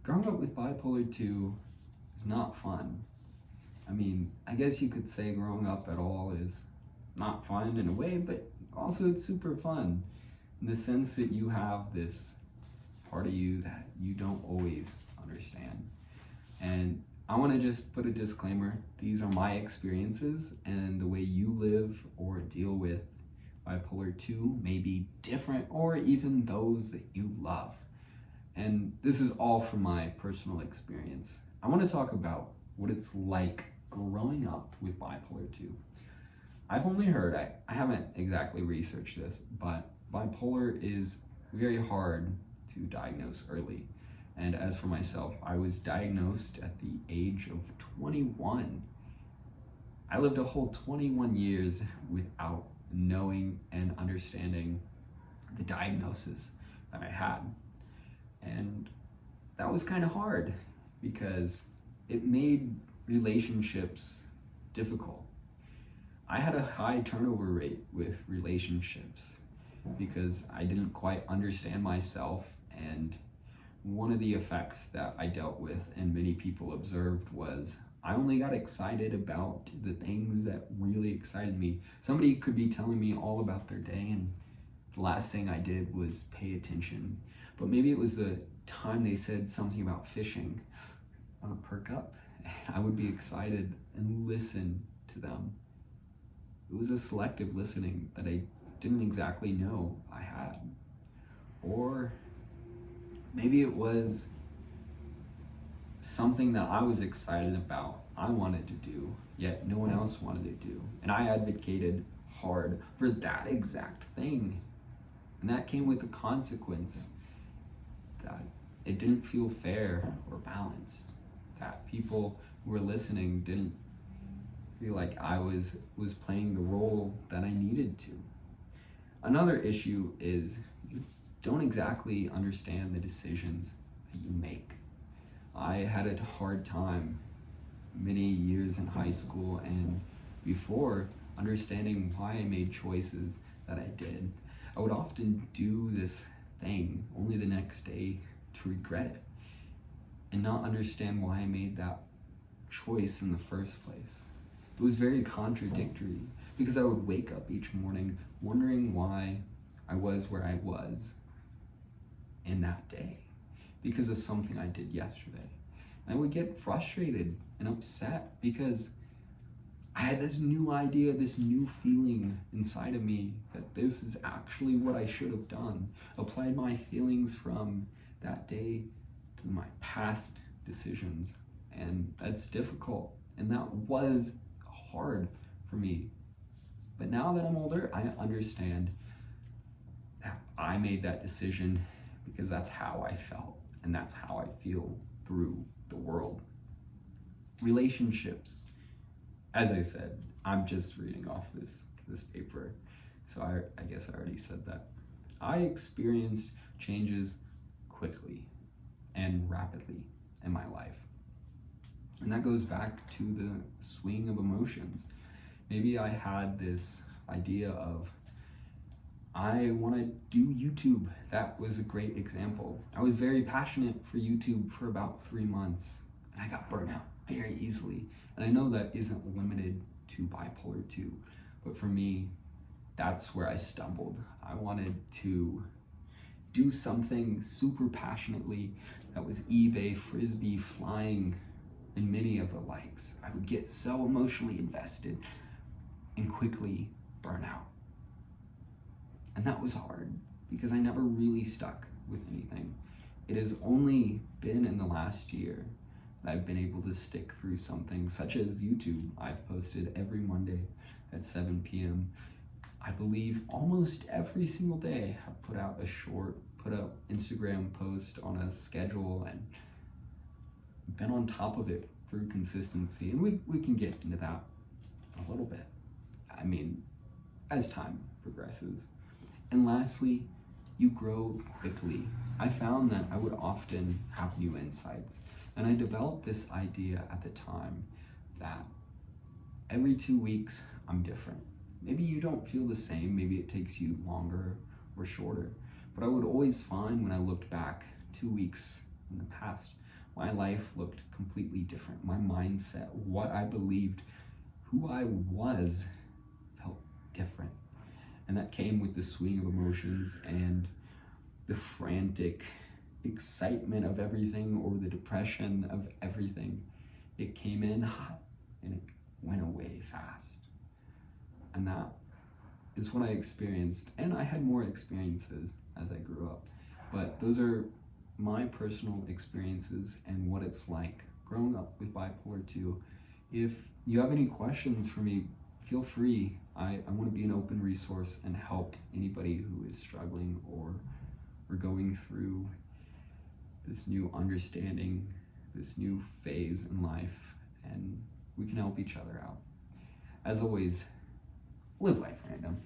growing up with bipolar 2 is not fun. I mean, I guess you could say growing up at all is not fun in a way, but also it's super fun in the sense that you have this part of you that you don't always understand. And I want to just put a disclaimer. These are my experiences, and the way you live or deal with bipolar 2 may be different, or even those that you love. And this is all from my personal experience. I want to talk about what it's like growing up with bipolar 2. I've only heard, I haven't exactly researched this, but bipolar is very hard to diagnose early. And as for myself, I was diagnosed at the age of 21. I lived a whole 21 years without knowing and understanding the diagnosis that I had. And that was kind of hard because it made relationships difficult. I had a high turnover rate with relationships because I didn't quite understand myself, and one of the effects that I dealt with and many people observed was I only got excited about the things that really excited me. Somebody could be telling me all about their day and the last thing I did was pay attention. But maybe it was the time they said something about fishing. I would perk up. I would be excited and listen to them. It was a selective listening that I didn't exactly know I had. Or maybe it was something that I was excited about, I wanted to do, yet no one else wanted to do. And I advocated hard for that exact thing. And that came with the consequence that it didn't feel fair or balanced, that people who were listening didn't feel like I was playing the role that I needed to. Another issue is you don't exactly understand the decisions that you make. I had a hard time many years in high school and before understanding why I made choices that I did. I would often do this thing only the next day to regret it and not understand why I made that choice in the first place. It was very contradictory because I would wake up each morning wondering why I was where I was in that day because of something I did yesterday. And I would get frustrated and upset because I had this new idea, this new feeling inside of me that this is actually what I should have done. Applied my feelings from that day to my past decisions. And that's difficult. And that was hard for me. But now that I'm older, I understand that I made that decision because that's how I felt and that's how I feel through the world. Relationships, as I said, I'm just reading off this paper, so I guess I already said that. I experienced changes quickly and rapidly in my life. And that goes back to the swing of emotions. Maybe I had this idea of, I want to do YouTube. That was a great example. I was very passionate for YouTube for about 3 months, and I got burnt out very easily. And I know that isn't limited to bipolar 2, but for me, that's where I stumbled. I wanted to do something super passionately that was eBay, Frisbee, flying, and many of the likes. I would get so emotionally invested and quickly burn out. And that was hard because I never really stuck with anything. It has only been in the last year that I've been able to stick through something such as YouTube. I've posted every Monday at 7 p.m. I believe almost every single day I've put out a short, put out Instagram post on a schedule and been on top of it through consistency. And we can get into that a little bit. I mean, as time progresses. And lastly, you grow quickly. I found that I would often have new insights. And I developed this idea at the time that every 2 weeks, I'm different. Maybe you don't feel the same, maybe it takes you longer or shorter. But I would always find when I looked back 2 weeks in the past, my life looked completely different. My mindset, what I believed, who I was, felt different. And that came with the swing of emotions and the frantic excitement of everything, or the depression of everything. It came in hot and it went away fast. And that is what I experienced. And I had more experiences as I grew up. But those are my personal experiences and what it's like growing up with bipolar 2. If you have any questions for me, feel free. I want to be an open resource and help anybody who is struggling or going through this new understanding, this new phase in life, and we can help each other out. As always, live life random.